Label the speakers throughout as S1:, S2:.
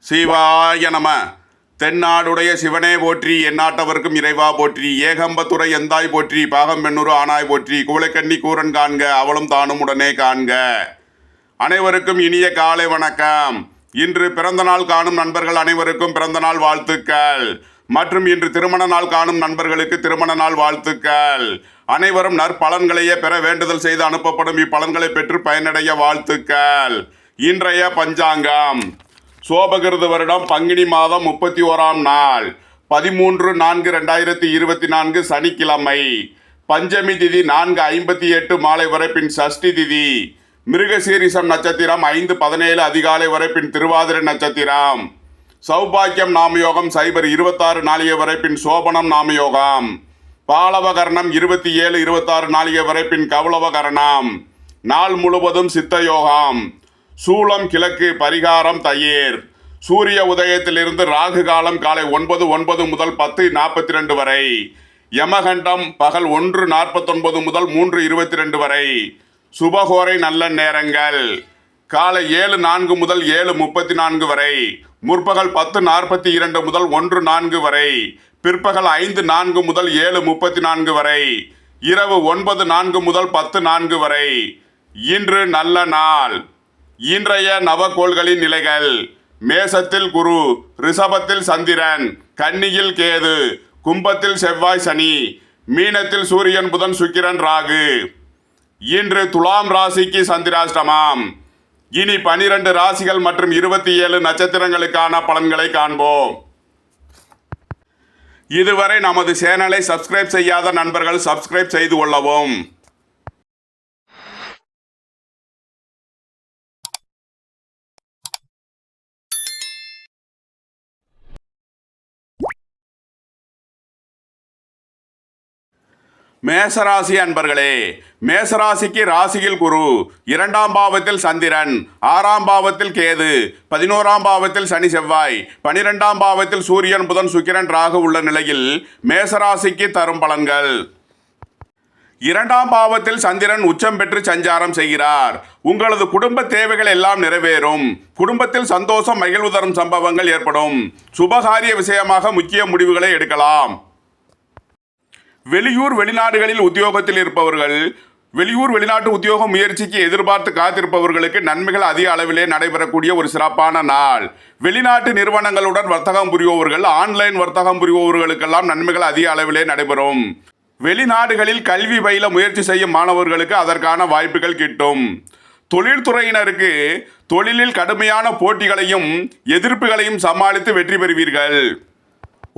S1: சிவாய நம. தென்னாடுடைய சிவனே போற்றி, எந்நாட்டவர்க்கும் இறைவா போற்றி, ஏகம்பத்துறை எந்தாய் போற்றி, பாகம் பெண்ணூறு ஆனாய் போற்றி, கூளைக்கண்ணி கூரன் காண்க, அவளும் தானும் உடனே காண்க. அனைவருக்கும் இனிய காலை வணக்கம். இன்று பிறந்த நாள் காணும் நண்பர்கள் அனைவருக்கும் பிறந்த நாள் வாழ்த்துக்கள். மற்றும் இன்று திருமண நாள் காணும் நண்பர்களுக்கு திருமண நாள் வாழ்த்துக்கள். அனைவரும் நற்பலன்களையே பெற வேண்டுதல் செய்து அனுப்பப்படும் இப்பலன்களை பெற்று பயனடைய வாழ்த்துக்கள். இன்றைய பஞ்சாங்கம் சோபகிருது வருடம் பங்குனி மாதம் 31ஆம் நாள் 13/4/2024 சனிக்கிழமை. பஞ்சமி திதி 4:58 மாலை வரை, பின் சஷ்டி திதி. மிருகசீரிசம் நட்சத்திரம் 5:17 அதிகாலை வரை, பின் திருவாதிரை நட்சத்திரம். சௌபாக்கியம் நாமயோகம் 0:26 நாளிகை வரை, பின் சோபனம் நாமயோகம். பாலவகரணம் 27:26 நாளிகை வரை, பின் கௌளவகரணம். நாள் முழுவதும் சித்த யோகம். சூலம் கிழக்கு, பரிகாரம் தயிர். சூரிய உதயத்திலிருந்து ராகு காலம் காலை 9:09 முதல் 10:42 வரை. யமகண்டம் பகல் 1:49 முதல் 3:22 வரை. சுபகோரை நல்ல நேரங்கள் காலை 7:04 முதல் 7:34 வரை. முற்பகல் 10:42 முதல் 1:04 வரை. பிற்பகல் 5:04 முதல் 7:34 வரை. இரவு 9:04 முதல் 10:04 வரை. இன்று நல்ல நாள். இன்றைய நவகோள்களின் நிலைகள்: மேசத்தில் குரு, ரிஷபத்தில் சந்திரன், கன்னியில் கேது, கும்பத்தில் செவ்வாய் சனி, மீனத்தில் சூரியன் புதன் சுக்கிரன் ராகு. இன்று துலாம் ராசிக்கு சந்திராஷ்டமம். இனி 12 ராசிகள் மற்றும் 27 நட்சத்திரங்களுக்கான பலன்களை காண்போம். இதுவரை நமது சேனலை சப்ஸ்கிரைப் செய்யாத நண்பர்கள் சப்ஸ்கிரைப் செய்து கொள்ளவும். மேசராசி அன்பர்களே, மேசராசிக்கு ராசியில் குரு, 2ஆம் பாவத்தில் சந்திரன், 6ஆம் பாவத்தில் கேது, 11ஆம் பாவத்தில் சனி செவ்வாய், 12ஆம் பாவத்தில் சூரியன் புதன் சுக்கிரன் ராகு உள்ள நிலையில் மேசராசிக்கு தரும் பலன்கள்: 2ஆம் பாவத்தில் சந்திரன் உச்சம் பெற்று சஞ்சாரம் செய்கிறார். உங்களது குடும்ப தேவைகள் எல்லாம் நிறைவேறும். குடும்பத்தில் சந்தோஷம் மகிழ்வு தரும் சம்பவங்கள் ஏற்படும். சுபகாரிய விஷயமாக முக்கிய முடிவுகளை எடுக்கலாம். வெளியூர் வெளிநாடுகளில் உத்தியோகத்தில் இருப்பவர்கள், வெளியூர் வெளிநாட்டு உத்தியோக முயற்சிக்கு எதிர்பார்த்து காத்திருப்பவர்களுக்கு நன்மைகள் அதிக அளவிலே நடைபெறக்கூடிய ஒரு சிறப்பான நாள். வெளிநாட்டு நிறுவனங்களுடன் வர்த்தகம் புரிபவர்கள், ஆன்லைன் வர்த்தகம் புரிபவர்களுக்கெல்லாம் நன்மைகள் அதிக அளவிலே நடைபெறும். வெளிநாடுகளில் கல்வி பயில முயற்சி செய்யும் மாணவர்களுக்கு அதற்கான வாய்ப்புகள் கிட்டும். தொழில்துறையினருக்கு தொழிலில் கடுமையான போட்டிகளையும் எதிர்ப்புகளையும் சமாளித்து வெற்றி பெறுவீர்கள்.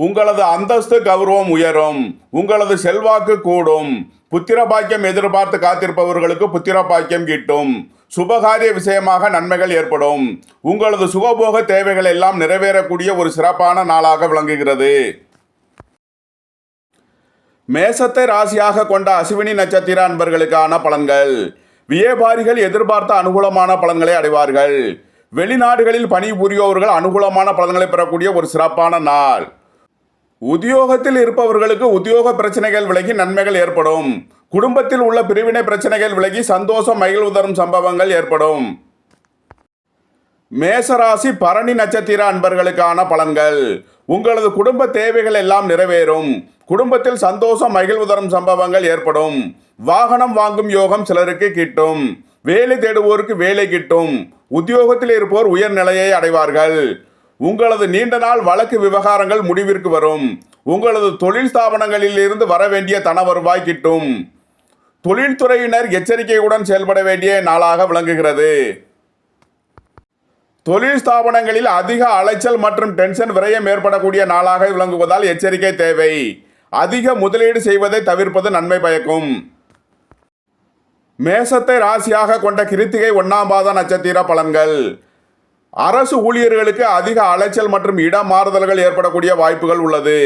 S1: உங்களது அந்தஸ்து கௌரவம் உயரும். உங்களது செல்வாக்கு கூடும். புத்திர பாக்கியம் எதிர்பார்த்து காத்திருப்பவர்களுக்கு புத்திர பாக்கியம் கிட்டும். சுபகாரிய விஷயமாக நன்மைகள் ஏற்படும். உங்களது சுகபோக தேவைகள் எல்லாம் நிறைவேறக்கூடிய ஒரு சிறப்பான நாளாக விளங்குகிறது. மேசத்தை ராசியாக கொண்ட அசுவினி நட்சத்திர அன்பர்களுக்கான பலன்கள்: வியாபாரிகள் எதிர்பார்த்த அனுகூலமான பலன்களை அடைவார்கள். வெளிநாடுகளில் பணிபுரியோர்கள் அனுகூலமான பலன்களை பெறக்கூடிய ஒரு சிறப்பான நாள். உத்தியோகத்தில் இருப்பவர்களுக்கு உத்தியோக பிரச்சனைகள் விலகி நன்மைகள் ஏற்படும். குடும்பத்தில் உள்ள பிரிவினை பிரச்சனைகள் விலகி சந்தோஷம் மகிழ்வு தரும் சம்பவங்கள் ஏற்படும். மேசராசி பரணி நட்சத்திர அன்பர்களுக்கான பலன்கள்: உங்களது குடும்ப தேவைகள் எல்லாம் நிறைவேறும். குடும்பத்தில் சந்தோஷம் மகிழ்வு தரும் சம்பவங்கள் ஏற்படும். வாகனம் வாங்கும் யோகம் சிலருக்கு கிட்டும். வேலை தேடுவோருக்கு வேலை கிட்டும். உத்தியோகத்தில் இருப்போர் உயர்நிலையை அடைவார்கள். உங்களது நீண்ட நாள் வழக்கு விவகாரங்கள் முடிவிற்கு வரும். உங்களது தொழில் ஸ்தாபனங்களில் இருந்து வர வேண்டிய தன வருவாய் கிட்டும். தொழில்துறையினர் எச்சரிக்கையுடன் செயல்பட வேண்டிய நாளாக விளங்குகிறது. தொழில் ஸ்தாபனங்களில் அதிக அலைச்சல் மற்றும் டென்ஷன் விரயம் ஏற்படக்கூடிய நாளாக விளங்குவதால் எச்சரிக்கை தேவை. அதிக முதலீடு செய்வதை தவிர்ப்பது நன்மை பயக்கும். மேசத்தை ராசியாக கொண்ட கிருத்திகை 1ஆம் பாத நட்சத்திர பலன்கள்: அரசு ஊழியர்களுக்கு அதிக அலைச்சல் மற்றும் இடம் மாறுதல்கள் ஏற்படக்கூடிய வாய்ப்புகள் உள்ளது.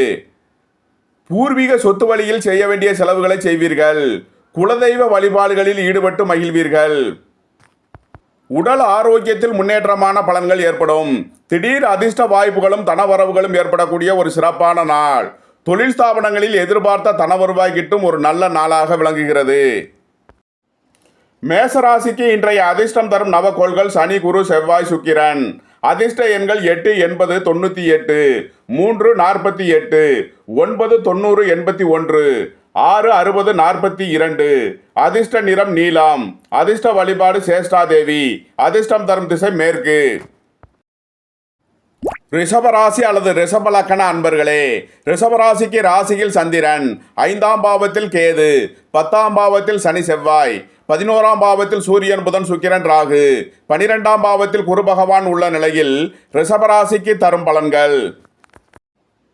S1: பூர்வீக சொத்து வழியில் செய்ய வேண்டிய செலவுகளை செய்வீர்கள். குலதெய்வ வழிபாடுகளில் ஈடுபட்டு மகிழ்வீர்கள். உடல் ஆரோக்கியத்தில் முன்னேற்றமான பலன்கள் ஏற்படும். திடீர் அதிர்ஷ்ட வாய்ப்புகளும் தனவரவுகளும் ஏற்படக்கூடிய ஒரு சிறப்பான நாள். தொழில் ஸ்தாபனங்களில் எதிர்பார்த்த தன வருவாய் கிட்டும் ஒரு நல்ல நாளாக விளங்குகிறது. மேசராசிக்கு இன்றைய அதிர்ஷ்டம் தரும் நவகோள்கள் சனி, குரு, செவ்வாய், சுக்கிரன். அதிர்ஷ்ட எண்கள் 8 80 98, 3 48, 9 90 81, 6 60 42. அதிர்ஷ்ட நிறம் நீலம். அதிர்ஷ்ட வழிபாடு சேஷ்டாதேவி. அதிர்ஷ்டம் தரும் திசை மேற்கு. ரிஷபராசி அல்லது ரிஷபலக்கண அன்பர்களே, ரிஷபராசிக்கு ராசியில் சந்திரன், 5ஆம் பாவத்தில் கேது, 10ஆம் பாவத்தில் சனி செவ்வாய், 11ஆம் பாவத்தில் சூரியன் புதன் சுக்கிரன் ராகு, 12ஆம் பாவத்தில் குரு பகவான் உள்ள நிலையில் ரிஷபராசிக்கு தரும் பலன்கள்.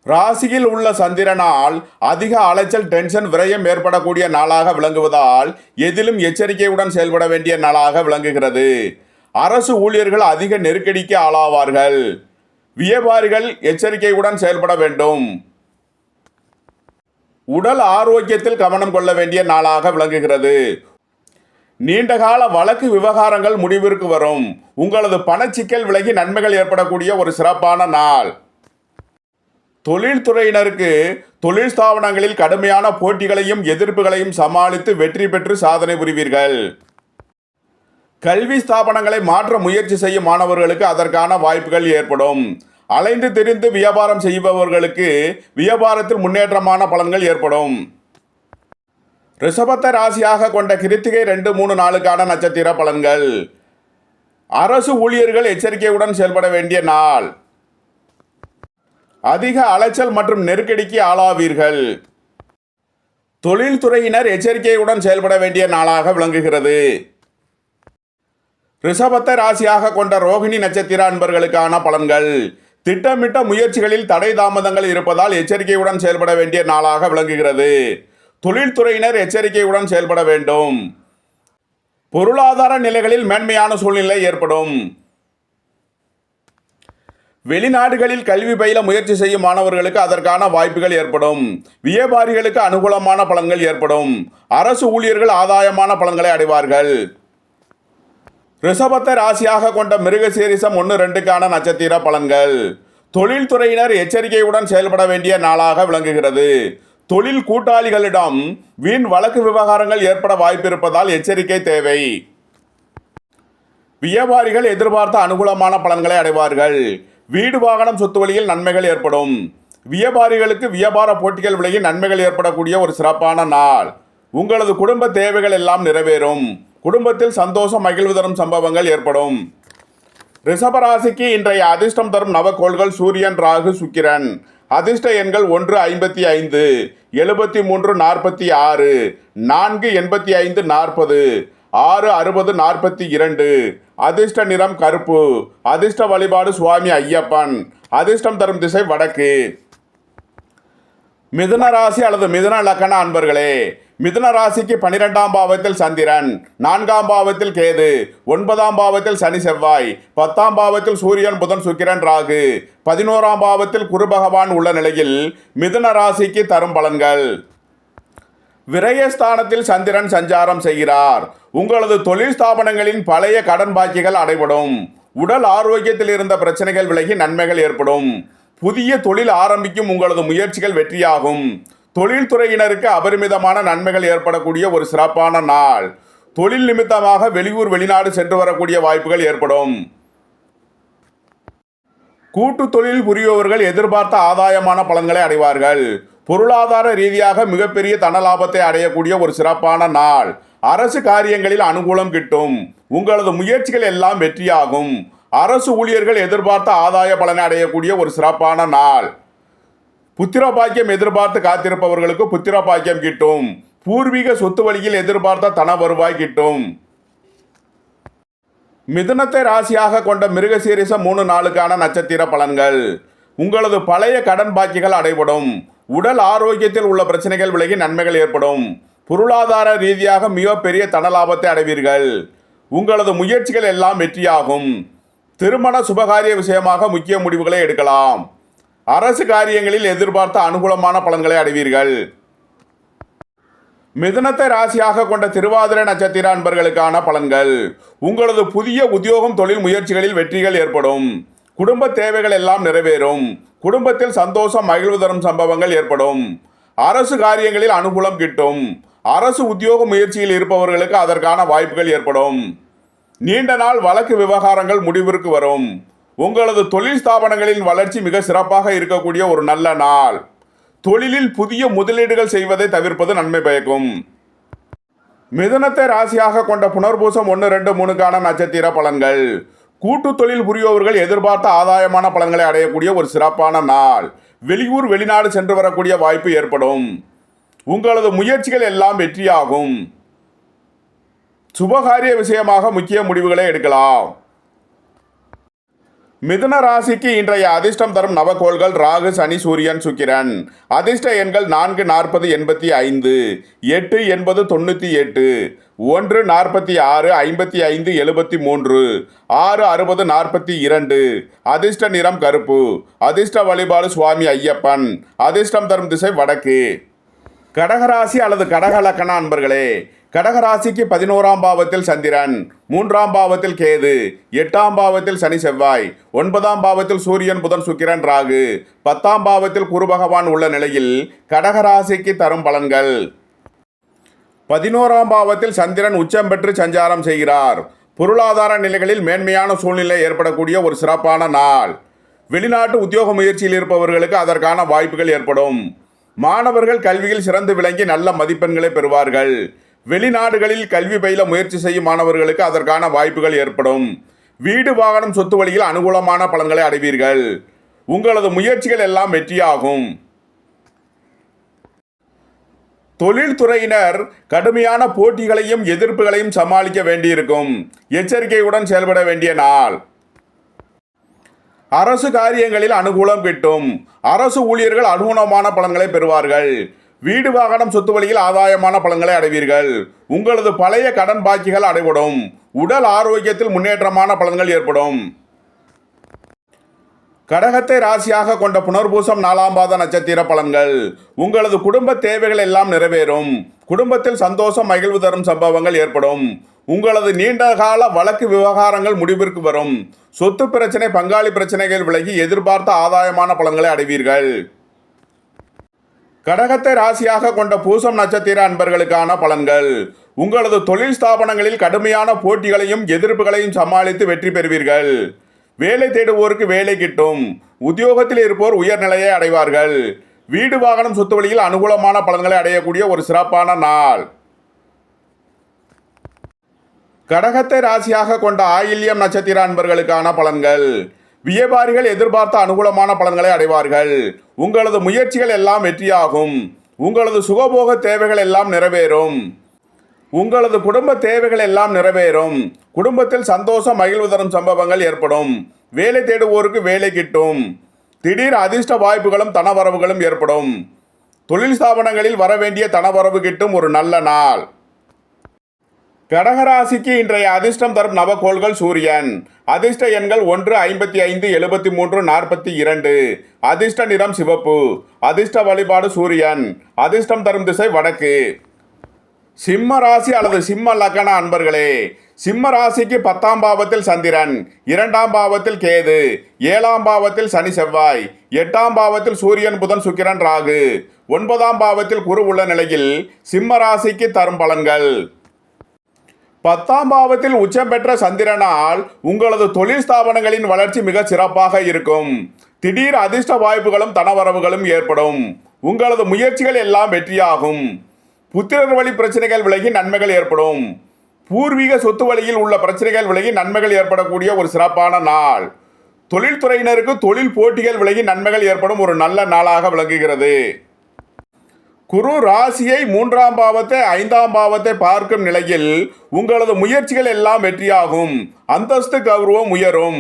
S1: ராசியில் உள்ள சந்திரனால் அதிக அலைச்சல், டென்ஷன், விரயம் ஏற்படக்கூடிய நாளாக விளங்குவதால் எதிலும் எச்சரிக்கையுடன் செயல்பட வேண்டிய நாளாக விளங்குகிறது. அரசு ஊழியர்கள் அதிக நெருக்கடிக்கு ஆளாவார்கள். வியாபாரிகள் எச்சரிக்கையுடன் செயல்பட வேண்டும். உடல் ஆரோக்கியத்தில் கவனம் கொள்ள வேண்டிய நாளாக விளங்குகிறது. நீண்டகால வழக்கு விவகாரங்கள் முடிவிற்கு வரும். உங்களது பணச்சிக்கல் விலகி நன்மைகள் ஏற்படக்கூடிய ஒரு சிறப்பான நாள். தொழில்துறையினருக்கு தொழில் ஸ்தாபனங்களில் கடுமையான போட்டிகளையும் எதிர்ப்புகளையும் சமாளித்து வெற்றி பெற்று சாதனை புரிவீர்கள். கல்வி ஸ்தாபனங்களை மாற்ற முயற்சி செய்யும் மாணவர்களுக்கு அதற்கான வாய்ப்புகள் ஏற்படும். அலைந்து திரிந்து வியாபாரம் செய்பவர்களுக்கு வியாபாரத்தில் முன்னேற்றமான பலன்கள் ஏற்படும். ரிஷபத்தை ராசியாக கொண்ட கிருத்திகை 2, 3 நாளுக்கான நட்சத்திர பலன்கள். அரசு ஊழியர்கள் எச்சரிக்கையுடன் செயல்பட வேண்டிய நாள். அதிக அலைச்சல் மற்றும் நெருக்கடிக்கு ஆளாவீர்கள். தொழில்துறையினர் எச்சரிக்கையுடன் செயல்பட வேண்டிய நாளாக விளங்குகிறது. ரிஷபத்தை ராசியாக கொண்ட ரோகிணி நட்சத்திர அன்பர்களுக்கான பலன்கள். திட்டமிட்ட முயற்சிகளில் தடை தாமதங்கள் இருப்பதால் எச்சரிக்கையுடன் செயல்பட வேண்டிய நாளாக விளங்குகிறது. தொழில்துறையினர் எச்சரிக்கையுடன் செயல்பட வேண்டும். பொருளாதார நிலைகளில் மேன்மையான சூழ்நிலை ஏற்படும். வெளிநாடுகளில் கல்வி பயில முயற்சி செய்யும் மாணவர்களுக்கு அதற்கான வாய்ப்புகள் ஏற்படும். வியாபாரிகளுக்கு அனுகூலமான பலன்கள் ஏற்படும். அரசு ஊழியர்கள் ஆதாயமான பலன்களை அடைவார்கள். ரிஷபத்தை ராசியாக கொண்ட மிருகசீரிஷம் 1, 2க்கான நட்சத்திர பலன்கள். தொழில்துறையினர் எச்சரிக்கையுடன் செயல்பட வேண்டிய நாளாக விளங்குகிறது. தொழில் கூட்டாளிகளிடம் வீண் வழக்கு விவகாரங்கள் ஏற்பட வாய்ப்பிருப்பதால் எச்சரிக்கை தேவை. வியாபாரிகள் எதிர்பார்த்த அனுகூலமான பலன்களை அடைவார்கள். வீடு வாகனம் சொத்து வழியில் நன்மைகள் ஏற்படும். வியாபாரிகளுக்கு வியாபார போட்டிகள் விலகி நன்மைகள் ஏற்படக்கூடிய ஒரு சிறப்பான நாள். உங்களது குடும்ப தேவைகள் எல்லாம் நிறைவேறும். குடும்பத்தில் சந்தோஷம், மகிழ்வு தரும் சம்பவங்கள் ஏற்படும். ரிஷபராசிக்கு இன்றைய அதிர்ஷ்டம் தரும் நவக்கோள்கள் சூரியன், ராகு, சுக்கிரன். அதிர்ஷ்ட எண்கள் 1 55, 73 46, 4 85 40, 6 60 42. அதிர்ஷ்ட நிறம் கருப்பு. அதிர்ஷ்ட வழிபாடு சுவாமி ஐயப்பன். அதிர்ஷ்டம் தரும் திசை வடக்கு. மிதுன ராசி அல்லது மிதுன லக்கண அன்பர்களே, மிதுன ராசிக்கு 12ஆம் பாவத்தில் சந்திரன், 4ஆம் பாவத்தில் கேது, 9ஆம் பாவத்தில் சனி செவ்வாய், 10ஆம் பாவத்தில் சூரியன் புதன் சுக்கிரன் ராகு, 11ஆம் பாவத்தில் குரு பகவான் உள்ள நிலையில் மிதுன ராசிக்கு தரும் பலன்கள். விரயஸ்தானத்தில் சந்திரன் சஞ்சாரம் செய்கிறார். உங்களது தொழில் ஸ்தாபனங்களின் பழைய கடன் பாக்கிகள் அடைபடும். உடல் ஆரோக்கியத்தில் இருந்த பிரச்சனைகள் விலகி நன்மைகள் ஏற்படும். புதிய தொழில் ஆரம்பிக்கும் உங்களது முயற்சிகள் வெற்றியாகும். தொழில்துறையினருக்கு அபரிமிதமான நன்மைகள் ஏற்படக்கூடிய ஒரு சிறப்பான நாள். தொழில் நிமித்தமாக வெளியூர் வெளிநாடு சென்று வரக்கூடிய வாய்ப்புகள் ஏற்படும். கூட்டு தொழில் புரிபவர்கள் எதிர்பார்த்த ஆதாயமான பலன்களை அடைவார்கள். பொருளாதார ரீதியாக மிகப்பெரிய தன லாபத்தை அடையக்கூடிய ஒரு சிறப்பான நாள். அரசு காரியங்களில் அனுகூலம் கிட்டும். உங்களது முயற்சிகள் எல்லாம் வெற்றியாகும். அரசு ஊழியர்கள் எதிர்பார்த்த ஆதாய பலனை அடையக்கூடிய ஒரு சிறப்பான நாள். புத்திர பாக்கியம் எதிர்பார்த்து காத்திருப்பவர்களுக்கு புத்திர பாக்கியம் கிட்டும். பூர்வீக சொத்து வழியில் எதிர்பார்த்த தன வருவாய் கிட்டும். மிதுனத்தை ராசியாக கொண்ட மிருகசீரிஷம் 3 நாளுக்கான நட்சத்திர பலன்கள். உங்களது பழைய கடன் பாக்கிகள் அடைபடும். உடல் ஆரோக்கியத்தில் உள்ள பிரச்சனைகள் விலகி நன்மைகள் ஏற்படும். பொருளாதார ரீதியாக மிகப்பெரிய தன லாபத்தை அடைவீர்கள். உங்களது முயற்சிகள் எல்லாம் வெற்றியாகும். திருமண சுபகாரிய விஷயமாக முக்கிய முடிவுகளை எடுக்கலாம். அரசு காரியங்களில் எதிர்பார்த்த அனுகூலமான பலன்களை அடைவீர்கள். மிதுனத்தை ராசியாக கொண்ட திருவாதிரை நட்சத்திர அன்பர்களுக்கான பலன்கள். உங்களது புதிய உத்தியோகம், தொழில் முயற்சிகளில் வெற்றிகள் ஏற்படும். குடும்ப தேவைகள் எல்லாம் நிறைவேறும். குடும்பத்தில் சந்தோஷம், மகிழ்வு தரும் சம்பவங்கள் ஏற்படும். அரசு காரியங்களில் அனுகூலம் கிட்டும். அரசு உத்தியோக முயற்சியில் இருப்பவர்களுக்கு அதற்கான வாய்ப்புகள் ஏற்படும். நீண்ட நாள் வழக்கு விவகாரங்கள் முடிவிற்கு வரும். உங்களது தொழில் ஸ்தாபனங்களின் வளர்ச்சி மிக சிறப்பாக இருக்கக்கூடிய ஒரு நல்ல நாள். தொழிலில் புதிய முதலீடுகள் செய்வதை தவிர்ப்பது நன்மை பயக்கும். மிதுனத்தை ராசியாக கொண்ட புனர்பூசம் 1, 2, 3க்கான நட்சத்திர பலன்கள். கூட்டு தொழில் புரிபவர்கள் எதிர்பார்த்த ஆதாயமான பலன்களை அடையக்கூடிய ஒரு சிறப்பான நாள். வெளியூர் வெளிநாடு சென்று வரக்கூடிய வாய்ப்பு ஏற்படும். உங்களது முயற்சிகள் எல்லாம் வெற்றியாகும். சுபகாரிய விஷயமாக முக்கிய முடிவுகளை எடுக்கலாம். மிதுன ராசிக்கு இன்றைய அதிர்ஷ்டம் தரும் நவகோள்கள் ராகு, சனி, சூரியன், சுக்கிரன். அதிர்ஷ்ட எண்கள் 4, 40, 85, 8, 80, 98, 1, 46, 55, 73, 6, 60, 42. அதிர்ஷ்ட நிறம் கருப்பு. அதிர்ஷ்ட வழிபாடு சுவாமி ஐயப்பன். அதிர்ஷ்டம் தரும் திசை வடக்கு. கடகராசி அல்லது கடக லக்கண அன்பர்களே, கடகராசிக்கு 11ஆம் பாவத்தில் சந்திரன், 3ஆம் பாவத்தில் கேது, 8ஆம் பாவத்தில் சனி செவ்வாய், 9ஆம் பாவத்தில் சூரியன் புதன் சுக்கிரன் ராகு, 10ஆம் பாவத்தில் குரு பகவான் உள்ள நிலையில் கடகராசிக்கு தரும் பலன்கள். 11ஆம் பாவத்தில் சந்திரன் உச்சம் பெற்று சஞ்சாரம் செய்கிறார். பொருளாதார நிலைகளில் மேன்மையான சூழ்நிலை ஏற்படக்கூடிய ஒரு சிறப்பான நாள். வெளிநாட்டு உத்தியோக முயற்சியில் இருப்பவர்களுக்கு அதற்கான வாய்ப்புகள் ஏற்படும். மாணவர்கள் கல்வியில் சிறந்து விளங்கி நல்ல மதிப்பெண்களை பெறுவார்கள். வெளிநாடுகளில் கல்வி பயில முயற்சி செய்யும் மாணவர்களுக்கு அதற்கான வாய்ப்புகள் ஏற்படும். வீடு வாகனம் சொத்து வழியில் அனுகூலமான பலன்களை அடைவீர்கள். உங்களது முயற்சிகள் எல்லாம் வெற்றியாகும். தொழில்துறையினர் கடுமையான போட்டிகளையும் எதிர்ப்புகளையும் சமாளிக்க வேண்டியிருக்கும். எச்சரிக்கையுடன் செயல்பட வேண்டிய நாள். அரசு காரியங்களில் அனுகூலம் கிட்டும். அரசு ஊழியர்கள் அனுகூலமான பலன்களை பெறுவார்கள். வீடு வாகனம் சொத்து வழியில் ஆதாயமான பலன்களை அடைவீர்கள். உங்களது பழைய கடன் பாக்கிகள் அடைபடும். உடல் ஆரோக்கியத்தில் முன்னேற்றமான பலன்கள் ஏற்படும். கடகத்தை ராசியாக கொண்ட புனர்பூசம் 4ஆம் பாத நட்சத்திர பலன்கள். உங்களது குடும்ப தேவைகள் எல்லாம் நிறைவேறும். குடும்பத்தில் சந்தோஷம் மகிழ்வு தரும் சம்பவங்கள் ஏற்படும். உங்களது நீண்டகால வழக்கு விவகாரங்கள் முடிவிற்கு வரும். சொத்து பிரச்சனை, பங்காளி பிரச்சனைகள் விலகி எதிர்பார்த்த ஆதாயமான பலன்களை அடைவீர்கள். கடகத்தை ராசியாக கொண்ட பூசம் நட்சத்திர அன்பர்களுக்கான பலன்கள். உங்களது தொழில் ஸ்தாபனங்களில் கடுமையான போட்டிகளையும் எதிர்ப்புகளையும் சமாளித்து வெற்றி பெறுவீர்கள். வேலை தேடுவோருக்கு வேலை கிட்டும். உத்தியோகத்தில் இருப்போர் உயர்நிலையை அடைவார்கள். வீடு வாகனம் சொத்து வழியில் அனுகூலமான பலன்களை அடையக்கூடிய ஒரு சிறப்பான நாள். கடகத்தை ராசியாக கொண்ட ஆயில்யம் நட்சத்திர அன்பர்களுக்கான பலன்கள். வியாபாரிகள் எதிர்பார்த்த அனுகூலமான பலன்களை அடைவார்கள். உங்களது முயற்சிகள் எல்லாம் வெற்றியாகும். உங்களது சுகபோக தேவைகள் எல்லாம் நிறைவேறும். உங்களது குடும்ப தேவைகள் எல்லாம் நிறைவேறும். குடும்பத்தில் சந்தோஷம் மகிழ்வு தரும் சம்பவங்கள் ஏற்படும். வேலை தேடுவோருக்கு வேலை கிட்டும். திடீர் அதிர்ஷ்ட வாய்ப்புகளும் தனவரவுகளும் ஏற்படும். தொழில் ஸ்தாபனங்களில் வரவேண்டிய தனவரவு கிட்டும் ஒரு நல்ல நாள். கடகராசிக்கு இன்றைய அதிர்ஷ்டம் தரும் நவகோள்கள் சூரியன். அதிர்ஷ்ட எண்கள் 1, 55, 73, 42. அதிர்ஷ்ட நிறம் சிவப்பு. அதிர்ஷ்ட வழிபாடு சூரியன். அதிர்ஷ்டம் தரும் திசை வடக்கு. சிம்ம ராசி அல்லது சிம்ம லக்கண அன்பர்களே, சிம்ம ராசிக்கு 10ஆம் பாவத்தில் சந்திரன், 2ஆம் பாவத்தில் கேது, 7ஆம் பாவத்தில் சனி செவ்வாய், 8ஆம் பாவத்தில் சூரியன் புதன் சுக்கிரன் ராகு, 9ஆம் பாவத்தில் குரு உள்ள நிலையில் சிம்ம ராசிக்கு தரும் பலன்கள். 10ஆம் பாவத்தில் உச்சம் பெற்ற சந்திரனால் உங்களது தொழில் ஸ்தாபனங்களின் வளர்ச்சி மிக சிறப்பாக இருக்கும். திடீர் அதிர்ஷ்ட வாய்ப்புகளும் தனவரவுகளும் ஏற்படும். உங்களது முயற்சிகள் எல்லாம் வெற்றியாகும். புத்திரர் வழி பிரச்சனைகள் விலகி நன்மைகள் ஏற்படும். பூர்வீக சொத்து வழியில் உள்ள பிரச்சனைகள் விலகி நன்மைகள் ஏற்படக்கூடிய ஒரு சிறப்பான நாள். தொழில்துறையினருக்கு தொழில் போட்டிகள் விலகி நன்மைகள் ஏற்படும் ஒரு நல்ல நாளாக விளங்குகிறது. குரு ராசியை 3ஆம் பாவத்தை 5ஆம் பாவத்தை பார்க்கும் நிலையில் உங்களது முயற்சிகள் எல்லாம் வெற்றியாகும். அந்தஸ்து கௌரவம் உயரும்.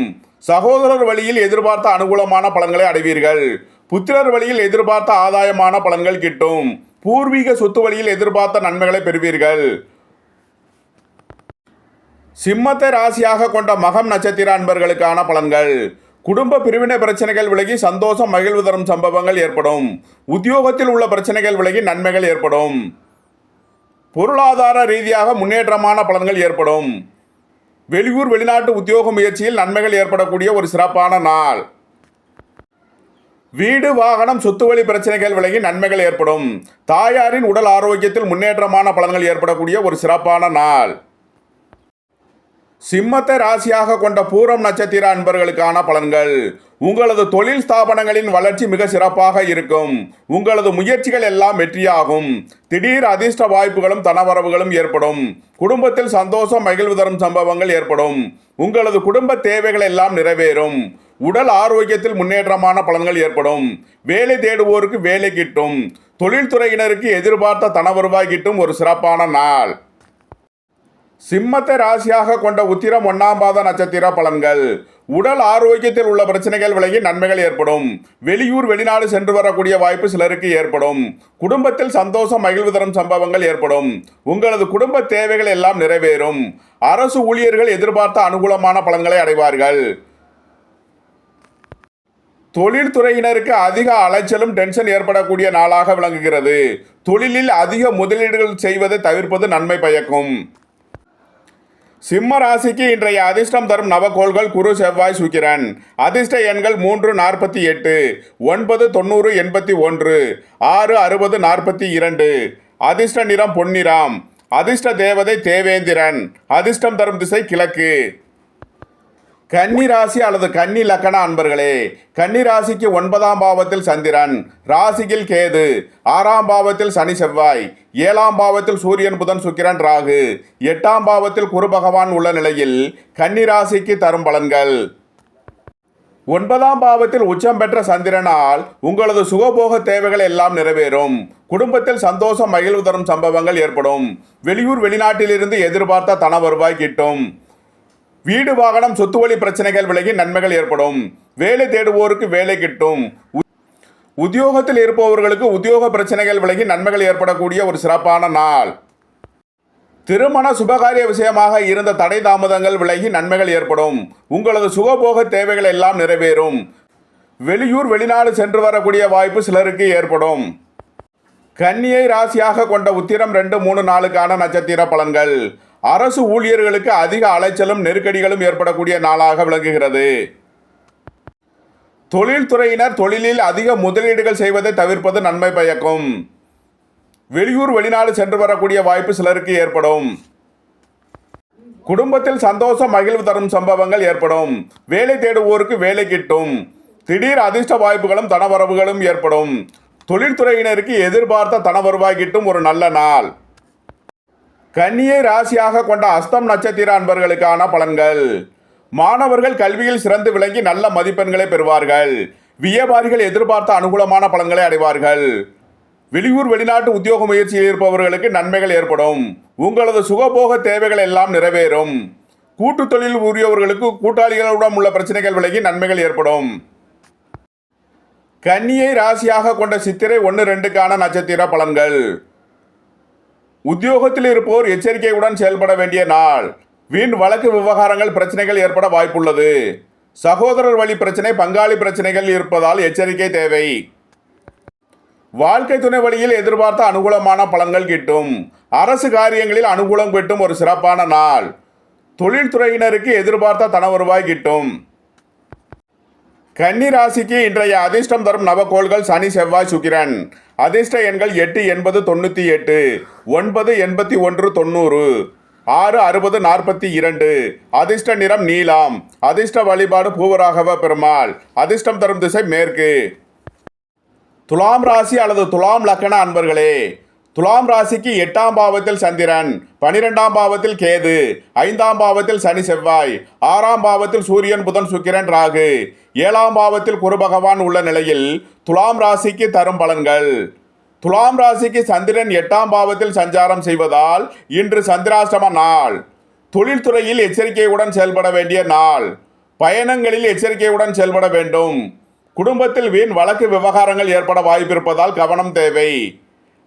S1: சகோதரர் வழியில் எதிர்பார்த்த அனுகூலமான பலன்களை அடைவீர்கள். புத்திரர் வழியில் எதிர்பார்த்த ஆதாயமான பலன்கள் கிட்டும். பூர்வீக சொத்து வழியில் எதிர்பார்த்த நன்மைகளை பெறுவீர்கள். சிம்மத்தை ராசியாக கொண்ட மகம் நட்சத்திர அன்பர்களுக்கான பலன்கள். குடும்ப பிரிவினை பிரச்சனைகள் விலகி சந்தோஷம் மகிழ்வு தரும் சம்பவங்கள் ஏற்படும். உத்தியோகத்தில் உள்ள பிரச்சனைகள் விலகி நன்மைகள் ஏற்படும். பொருளாதார ரீதியாக முன்னேற்றமான பலன்கள் ஏற்படும். வெளியூர் வெளிநாட்டு உத்தியோக முயற்சியில் நன்மைகள் ஏற்படக்கூடிய ஒரு சிறப்பான நாள். வீடு வாகனம் சொத்து வழி பிரச்சனைகள் விலகி நன்மைகள் ஏற்படும். தாயாரின் உடல் ஆரோக்கியத்தில் முன்னேற்றமான பலன்கள் ஏற்படக்கூடிய ஒரு சிறப்பான நாள். சிம்மத்தை ராசியாக கொண்ட பூரம் நட்சத்திர அன்பர்களுக்கான பலன்கள். உங்களது தொழில் ஸ்தாபனங்களின் வளர்ச்சி மிக சிறப்பாக இருக்கும். உங்களது முயற்சிகள் எல்லாம் வெற்றியாகும். திடீர் அதிர்ஷ்ட வாய்ப்புகளும் தனவரவுகளும் ஏற்படும். குடும்பத்தில் சந்தோஷம் மகிழ்வு தரும் சம்பவங்கள் ஏற்படும். உங்களது குடும்ப தேவைகள் எல்லாம் நிறைவேறும். உடல் ஆரோக்கியத்தில் முன்னேற்றமான பலன்கள் ஏற்படும். வேலை தேடுவோருக்கு வேலை கிட்டும். தொழில்துறையினருக்கு எதிர்பார்த்த தனவருவாய் கிட்டும் ஒரு சிறப்பான நாள். சிம்மத்தை ராசியாக கொண்ட உத்திரம் 1ஆம் பாத நட்சத்திர பலன்கள். உடல் ஆரோக்கியத்தில் உள்ள பிரச்சனைகள் விலகி நன்மைகள் ஏற்படும். வெளியூர் வெளிநாடு சென்று வரக்கூடிய வாய்ப்பு சிலருக்கு ஏற்படும். குடும்பத்தில் சந்தோஷம் மகிழ்வு தரும் சம்பவங்கள் ஏற்படும். உங்களது குடும்ப தேவைகள் எல்லாம் நிறைவேறும். அரசு ஊழியர்கள் எதிர்பார்த்த அனுகூலமான பலன்களை அடைவார்கள். தொழில்துறையினருக்கு அதிக அலைச்சலும் டென்ஷன் ஏற்படக்கூடிய நாளாக விளங்குகிறது. தொழிலில் அதிக முதலீடுகள் செய்வதை தவிர்ப்பது நன்மை பயக்கும். சிம்ம ராசிக்கு இன்றைய அதிர்ஷ்டம் தரும் நவகோள்கள் குரு செவ்வாய் சுக்கிரன். அதிர்ஷ்ட எண்கள் 3 48 9 90 81 6 60 42. அதிர்ஷ்ட நிறம் பொன்னிறம். அதிர்ஷ்ட தேவதை தேவேந்திரன். அதிர்ஷ்டம் தரும் திசை கிழக்கு. கன்னி ராசி அல்லது கன்னி லக்கண அன்பர்களே, கன்னி ராசிக்கு 9ஆம் பாவத்தில் சந்திரன், ராசியில் கேது, 6ஆம் பாவத்தில் சனி செவ்வாய், 7ஆம் பாவத்தில் சூரியன் புதன் சுக்கிரன் ராகு, 8ஆம் பாவத்தில் குரு பகவான் உள்ள நிலையில் கன்னி ராசிக்கு தரும் பலன்கள். 9ஆம் பாவத்தில் உச்சம் பெற்ற சந்திரனால் உங்களது சுகபோக தேவைகள் எல்லாம் நிறைவேறும். குடும்பத்தில் சந்தோஷம் மகிழ்வு தரும் சம்பவங்கள் ஏற்படும். வெளியூர் வெளிநாட்டிலிருந்து எதிர்பார்த்த தன வருவாய் கிட்டும். வீடு வாகனம் சொத்து வழி பிரச்சனைகள் விலகி நன்மைகள் ஏற்படும். வேலை தேடுவோருக்கு வேலை கிட்டும். உத்தியோகத்தில் இருப்பவர்களுக்கு உத்தியோக பிரச்சனைகள் விலகி நன்மைகள் ஏற்படக்கூடிய ஒரு சிறப்பான நாள். திருமண சுபகாரிய விஷயமாக இருந்த தடை தாமதங்கள் விலகி நன்மைகள் ஏற்படும். உங்களது சுகபோக தேவைகள் எல்லாம் நிறைவேறும். வெளியூர் வெளிநாடு சென்று வரக்கூடிய வாய்ப்பு சிலருக்கு ஏற்படும். கன்னியை ராசியாக கொண்ட உத்திரம் 2, 3, 4க்கான நட்சத்திர பலன்கள். அரசு ஊழியர்களுக்கு அதிக அலைச்சலும் நெருக்கடிகளும் ஏற்படக்கூடிய நாளாக விளங்குகிறது. தொழில்துறையினர் தொழிலில் அதிக முதலீடுகள் செய்வதை தவிர்ப்பது நன்மை பயக்கும். வெளியூர் வெளிநாடு சென்று வரக்கூடிய வாய்ப்பு சிலருக்கு ஏற்படும். குடும்பத்தில் சந்தோஷம் மகிழ்வு தரும் சம்பவங்கள் ஏற்படும். வேலை தேடுவோருக்கு வேலை கிட்டும். திடீர் அதிர்ஷ்ட வாய்ப்புகளும் தனவரவுகளும் ஏற்படும். தொழில்துறையினருக்கு எதிர்பார்த்த தனவருவாய் கிட்டும் ஒரு நல்ல நாள். கன்னியை ராசியாக கொண்ட அஸ்தம் நட்சத்திர அன்பர்களுக்கான பலன்கள். மாணவர்கள் கல்வியில் சிறந்து விளங்கி நல்ல மதிப்பெண்களை பெறுவார்கள். வியாபாரிகள் எதிர்பார்த்த அனுகூலமான பலன்களை அடைவார்கள். வெளியூர் வெளிநாட்டு உத்தியோக முயற்சியில் இருப்பவர்களுக்கு நன்மைகள் ஏற்படும். உங்களது சுகபோக தேவைகள் எல்லாம் நிறைவேறும். கூட்டு தொழில் உரியவர்களுக்கு கூட்டாளிகளுடன் உள்ள பிரச்சனைகள் விலகி நன்மைகள் ஏற்படும். கன்னியை ராசியாக கொண்ட சித்திரை 1, 2க்கான நட்சத்திர பலன்கள். உத்தியோகத்தில் இருப்போர் எச்சரிக்கையுடன் செயல்பட வேண்டிய நாள். வீண் வழக்கு விவகாரங்கள் பிரச்சனைகள் ஏற்பட வாய்ப்புள்ளது. சகோதரர் வழி பிரச்சனை பங்காளி பிரச்சனைகள் இருப்பதால் எச்சரிக்கை தேவை. வாழ்க்கை துணை வழியில் எதிர்பார்த்த அனுகூலமான பலன்கள் கிட்டும். அரசு காரியங்களில் அனுகூலம் கிட்டும் ஒரு சிறப்பான நாள். தொழில்துறையினருக்கு எதிர்பார்த்த தன வருவாய் கிட்டும். கன்னி ராசிக்கு இன்றைய அதிர்ஷ்டம் தரும் நவகோள்கள் சனி செவ்வாய் சுக்கிரன். அதிர்ஷ்ட எண்கள் 8 80 98 9 81 90 6 60 42. அதிர்ஷ்ட நிறம் நீலம். அதிர்ஷ்ட வழிபாடு பூவராகவ பெருமாள். அதிர்ஷ்டம் தரும் திசை மேற்கு. துலாம் ராசி அல்லது துலாம் லக்கண அன்பர்களே, துலாம் ராசிக்கு 8ஆம் பாவத்தில் சந்திரன், 12ஆம் பாவத்தில் கேது, 5ஆம் பாவத்தில் சனி செவ்வாய், 6ஆம் பாவத்தில் சூரியன் புதன் சுக்கிரன் ராகு, 7ஆம் பாவத்தில் குரு பகவான் உள்ள நிலையில் துலாம் ராசிக்கு தரும் பலன்கள். துலாம் ராசிக்கு சந்திரன் 8ஆம் பாவத்தில் சஞ்சாரம் செய்வதால் இன்று சந்திராஷ்டம நாள். தொழில்துறையில் எச்சரிக்கையுடன் செயல்பட வேண்டிய நாள். பயணங்களில் எச்சரிக்கையுடன் செயல்பட வேண்டும். குடும்பத்தில் வீண் வழக்கு விவகாரங்கள் ஏற்பட வாய்ப்பிருப்பதால் கவனம் தேவை.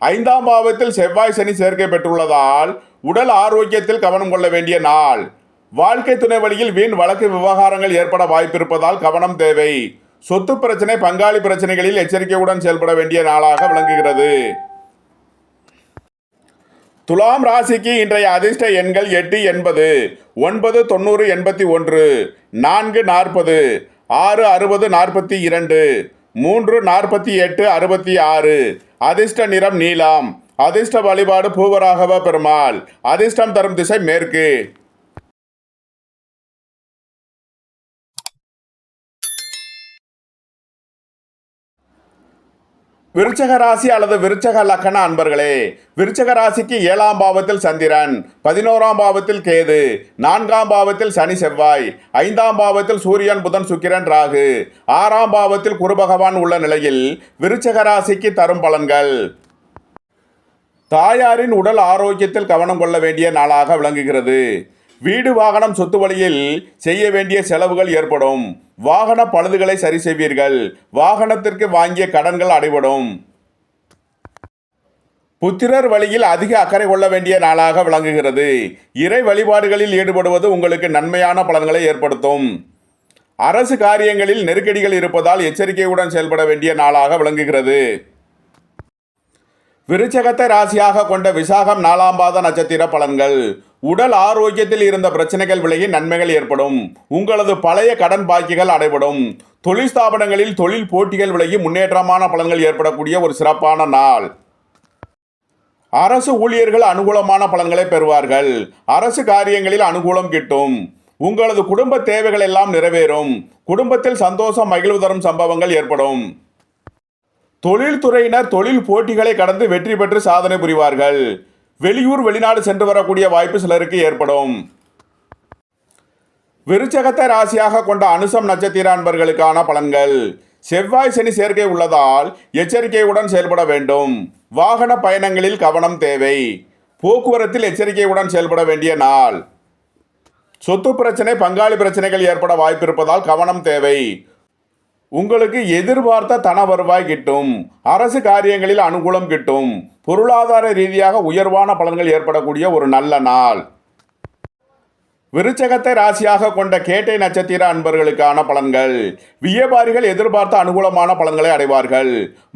S1: 5ஆம் பாவத்தில் செவ்வாய் சனி சேர்க்கை பெற்றுள்ளதால் உடல் ஆரோக்கியத்தில் கவனம் கொள்ள வேண்டிய நாள். வாழ்க்கை துணை வழியில் வீண் வழக்கு விவகாரங்கள் ஏற்பட வாய்ப்பிருப்பதால் கவனம் தேவை. சொத்து பிரச்சனை பங்காளி பிரச்சனைகளில் எச்சரிக்கையுடன் செயல்பட வேண்டிய நாளாக விளங்குகிறது. துலாம் ராசிக்கு இன்றைய அதிர்ஷ்ட எண்கள் 8 80 9 90 81 4 40 6 60 42 3 48 66. அதிர்ஷ்ட நிறம் நீலம். அதிர்ஷ்ட வழிபாடு பூவராகவ பெருமாள். அதிர்ஷ்டம் தரும் திசை மேற்கு. விருச்சக ராசி அல்லது விருச்சக லக்கண அன்பர்களே, விருச்சக ராசிக்கு 7ஆம் பாவத்தில் சந்திரன், 11ஆம் பாவத்தில் கேது, 4ஆம் பாவத்தில் சனி செவ்வாய், 5ஆம் பாவத்தில் சூரியன் புதன் சுக்கிரன் ராகு, 6ஆம் பாவத்தில் குரு பகவான் உள்ள நிலையில் விருச்சக ராசிக்கு தரும் பலன்கள். தாயாரின் உடல் ஆரோக்கியத்தில் கவனம் கொள்ள வேண்டிய நாளாக விளங்குகிறது. வீடு வாகனம் சொத்து வழியில் செய்ய வேண்டிய செலவுகள் ஏற்படும். வாகன பழுதுகளை சரி செய்வீர்கள். வாகனத்திற்கு வாங்கிய கடன்கள் அடைபடும். புத்திரர் வழியில் அதிக அக்கறை கொள்ள வேண்டிய நாளாக விளங்குகிறது. இறை வழிபாடுகளில் ஈடுபடுவது உங்களுக்கு நன்மையான பலன்களை ஏற்படுத்தும். அரசு காரியங்களில் நெருக்கடிகள் இருப்பதால் எச்சரிக்கையுடன் செயல்பட வேண்டிய நாளாக விளங்குகிறது. விருச்சகத்தை ராசியாக கொண்ட விசாகம் 4ஆம் பாத நட்சத்திர பலன்கள். உடல் ஆரோக்கியத்தில் இருந்த பிரச்சனைகள் விலகி நன்மைகள் ஏற்படும். உங்களது பழைய கடன் பாக்கிகள் அடைபடும். தொழில் ஸ்தாபனங்களில் தொழில் போட்டிகள் விலகி முன்னேற்றமான பலன்கள் ஏற்படக்கூடிய ஒரு சிறப்பான நாள். அரசு ஊழியர்கள் அனுகூலமான பலன்களை பெறுவார்கள். அரசு காரியங்களில் அனுகூலம் கிட்டும். உங்களது குடும்ப தேவைகள் எல்லாம் நிறைவேறும். குடும்பத்தில் சந்தோஷம் மகிழ்வு தரும் சம்பவங்கள் ஏற்படும். தொழில்துறையினர் தொழில் போட்டிகளை கடந்து வெற்றி பெற்று சாதனை புரிவார்கள். வெளியூர் வெளிநாடு சென்று வரக்கூடிய வாய்ப்பு சிலருக்கு ஏற்படும். விருச்சகத்தை ராசியாக கொண்ட அனுசம் நட்சத்திர அன்பர்களுக்கான பலன்கள். செவ்வாய் சனி சேர்க்கை உள்ளதால் எச்சரிக்கையுடன் செயல்பட வேண்டும். வாகன பயணங்களில் கவனம் தேவை. போக்குவரத்தில் எச்சரிக்கையுடன் செயல்பட வேண்டிய நாள். சொத்து பிரச்சனை பங்காளி பிரச்சனைகள் ஏற்பட வாய்ப்பு இருப்பதால் கவனம் தேவை. உங்களுக்கு எதிர்பார்த்த தன வருவாய் கிட்டும். அரசு காரியங்களில் அனுகூலம் கிட்டும். பொருளாதார ரீதியாக உயர்வான பலன்கள் ஏற்படக்கூடிய ஒரு நல்ல நாள். விருச்சகத்தை ராசியாக கொண்ட கேட்டை நட்சத்திர அன்பர்களுக்கான பலன்கள். வியாபாரிகள் எதிர்பார்த்த அனுகூலமான பலன்களை அடைவார்கள்.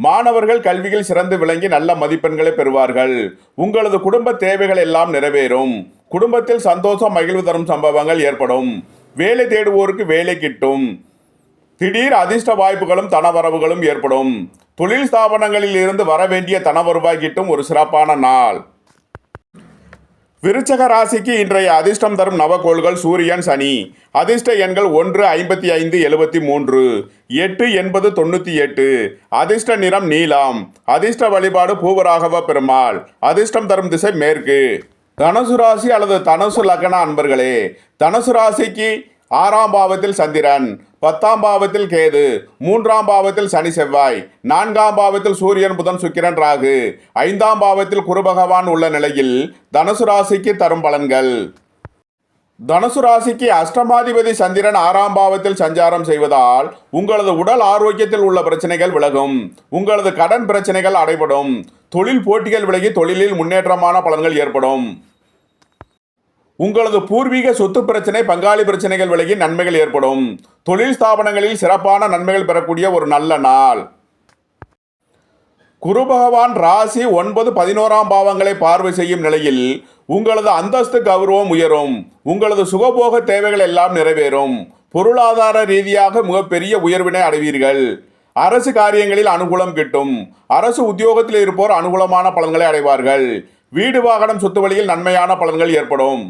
S1: மாணவர்கள் கல்வியில் சிறந்து விளங்கி நல்ல மதிப்பெண்களை பெறுவார்கள். உங்களது குடும்ப தேவைகள் எல்லாம் நிறைவேறும். குடும்பத்தில் சந்தோஷம் மகிழ்வு தரும் சம்பவங்கள் ஏற்படும். வேலை தேடுவோருக்கு வேலை கிட்டும். திடீர் அதிர்ஷ்ட வாய்ப்புகளும் தனவரவுகளும் ஏற்படும். தொழில் ஸ்தாபனங்களில் இருந்து வர வேண்டிய தன வருவாய் கிட்டும் ஒரு சிறப்பான நாள். விருச்சக ராசிக்கு இன்றைய அதிர்ஷ்டம் தரும் நவகோள்கள் சூரியன் சனி. அதிர்ஷ்ட எண்கள் 1 55 73 8 80 98. அதிர்ஷ்ட நிறம் நீலம். அதிர்ஷ்ட வழிபாடு பூவராகவ பெருமாள். அதிர்ஷ்டம் தரும் திசை மேற்கு. தனுசு ராசி அல்லது தனுசு லக்ன அன்பர்களே, தனுசு ராசிக்கு 6ஆம் பாவத்தில் சந்திரன், 10ஆம் பாவத்தில் கேது, 3ஆம் பாவத்தில் சனி செவ்வாய், 4ஆம் பாவத்தில் சூரியன் புதன் சுக்கிரன் ராகு, 5ஆம் பாவத்தில் குரு பகவான் உள்ள நிலையில் தனுசு ராசிக்கு தரும் பலன்கள். தனுசு ராசிக்கு அஷ்டமாதிபதி சந்திரன் 6ஆம் பாவத்தில் சஞ்சாரம் செய்வதால் உங்களது உடல் ஆரோக்கியத்தில் உள்ள பிரச்சனைகள் விலகும். உங்களது கடன் பிரச்சனைகள் அடைபடும். தொழில் போட்டிகள் விலகி தொழிலில் முன்னேற்றமான பலன்கள் ஏற்படும். உங்களது பூர்வீக சொத்து பிரச்சனை பங்காளி பிரச்சனைகள் விலகி நன்மைகள் ஏற்படும். தொழில் ஸ்தாபனங்களில் சிறப்பான நன்மைகள் பெறக்கூடிய ஒரு நல்ல நாள். குரு பகவான் ராசி 9 11ஆம் பாவங்களை பார்வை செய்யும் நிலையில் உங்களது அந்தஸ்து கௌரவம் உயரும். உங்களது சுகபோக தேவைகள் எல்லாம் நிறைவேறும். பொருளாதார ரீதியாக மிகப்பெரிய உயர்வினை அடைவீர்கள். அரசு காரியங்களில் அனுகூலம் கிட்டும். அரசு உத்தியோகத்தில் இருப்போர் அனுகூலமான பலன்களை அடைவார்கள். வீடு வாகனம் சொத்து வழியில் நன்மையான பலன்கள் ஏற்படும்.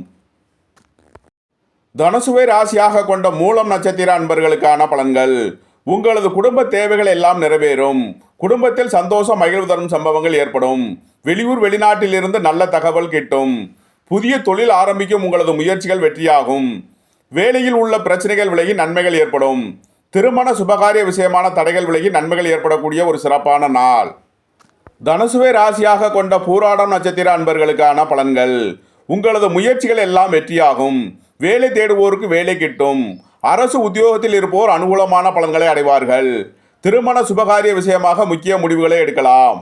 S1: தனுசுவை ராசியாக கொண்ட மூலம் நட்சத்திர அன்பர்களுக்கான பலன்கள். உங்களது குடும்ப தேவைகள் எல்லாம் நிறைவேறும். குடும்பத்தில் சந்தோஷம் மகிழ்வு தரும் சம்பவங்கள் ஏற்படும். வெளியூர் வெளிநாட்டில் இருந்து நல்ல தகவல் கிட்டும். புதிய தொழில் ஆரம்பிக்கும் உங்களது முயற்சிகள் வெற்றியாகும். வேலையில் உள்ள பிரச்சனைகள் விலகி நன்மைகள் ஏற்படும். திருமண சுபகாரிய விஷயமான தடைகள் விலகி நன்மைகள் ஏற்படக்கூடிய ஒரு சிறப்பான நாள். தனுசுவை ராசியாக கொண்ட பூராடம் நட்சத்திர அன்பர்களுக்கான பலன்கள். உங்களது முயற்சிகள் எல்லாம் வெற்றியாகும். வேலை தேடுவோருக்கு வேலை கிட்டும். அரசு உத்தியோகத்தில் இருப்போர் அனுகூலமான பலன்களை அடைவார்கள். திருமண சுபகாரிய விஷயமாக முக்கிய முடிவுகளை எடுக்கலாம்.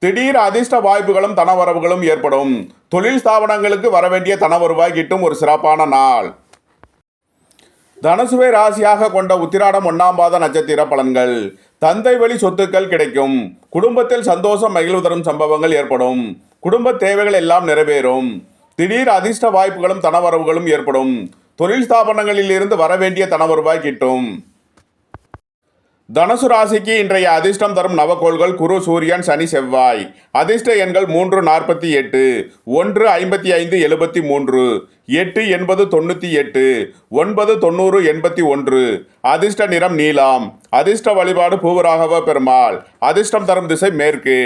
S1: திடீர் அதிர்ஷ்ட வாய்ப்புகளும் தனவரவுகளும் ஏற்படும். தொழில் ஸ்தாபனங்களுக்கு வரவேண்டிய தனவருவாய் கிட்டும் ஒரு சிறப்பான நாள். தனுசுவை ராசியாக கொண்ட உத்திராடம் 1ஆம் பாத நட்சத்திர பலன்கள். தந்தை வழி சொத்துக்கள் கிடைக்கும். குடும்பத்தில் சந்தோஷம் மகிழ்வு தரும் சம்பவங்கள் ஏற்படும். குடும்ப தேவைகள் எல்லாம் நிறைவேறும். திடீர் அதிர்ஷ்ட வாய்ப்புகளும் தனவரவுகளும் ஏற்படும். தொழில் ஸ்தாபனங்களில் இருந்து வரவேண்டிய தனவருவாய் கிட்டும். தனுசு ராசிக்கு இன்றைய அதிர்ஷ்டம் தரும் நவகோள்கள் குரு சூரியன் சனி செவ்வாய். அதிர்ஷ்ட எண்கள் 3 48 1 55 73 8 80 98 9 90 81. அதிர்ஷ்ட நிறம் நீலம். அதிர்ஷ்ட வழிபாடு பூவராகவ பெருமாள். அதிர்ஷ்டம் தரும் திசை மேற்கு.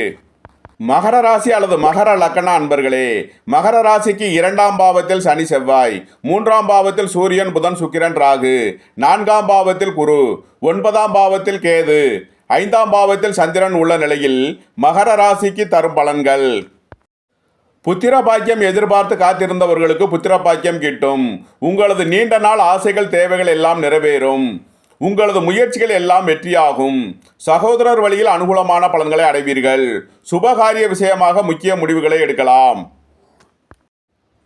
S1: மகர ராசி அல்லது மகர லக்கண அன்பர்களே, மகர ராசிக்கு 2ஆம் பாவத்தில் சனி செவ்வாய், 3ஆம் பாவத்தில் சூரியன் புதன் சுக்கிரன் ராகு, 4ஆம் பாவத்தில் குரு, 9ஆம் பாவத்தில் கேது, 5ஆம் பாவத்தில் சந்திரன் உள்ள நிலையில் மகர ராசிக்கு தரும் பலன்கள். புத்திர பாக்கியம் எதிர்பார்த்து காத்திருந்தவர்களுக்கு புத்திர பாக்கியம் கிட்டும். உங்களது நீண்ட நாள் ஆசைகள் தேவைகள் எல்லாம் நிறைவேறும். உங்களது முயற்சிகள் எல்லாம் வெற்றியாகும். சகோதரர் வழியில் அனுகூலமான பலன்களை அடைவீர்கள். சுபகாரிய விஷயமாக முக்கிய முடிவுகளை எடுக்கலாம்.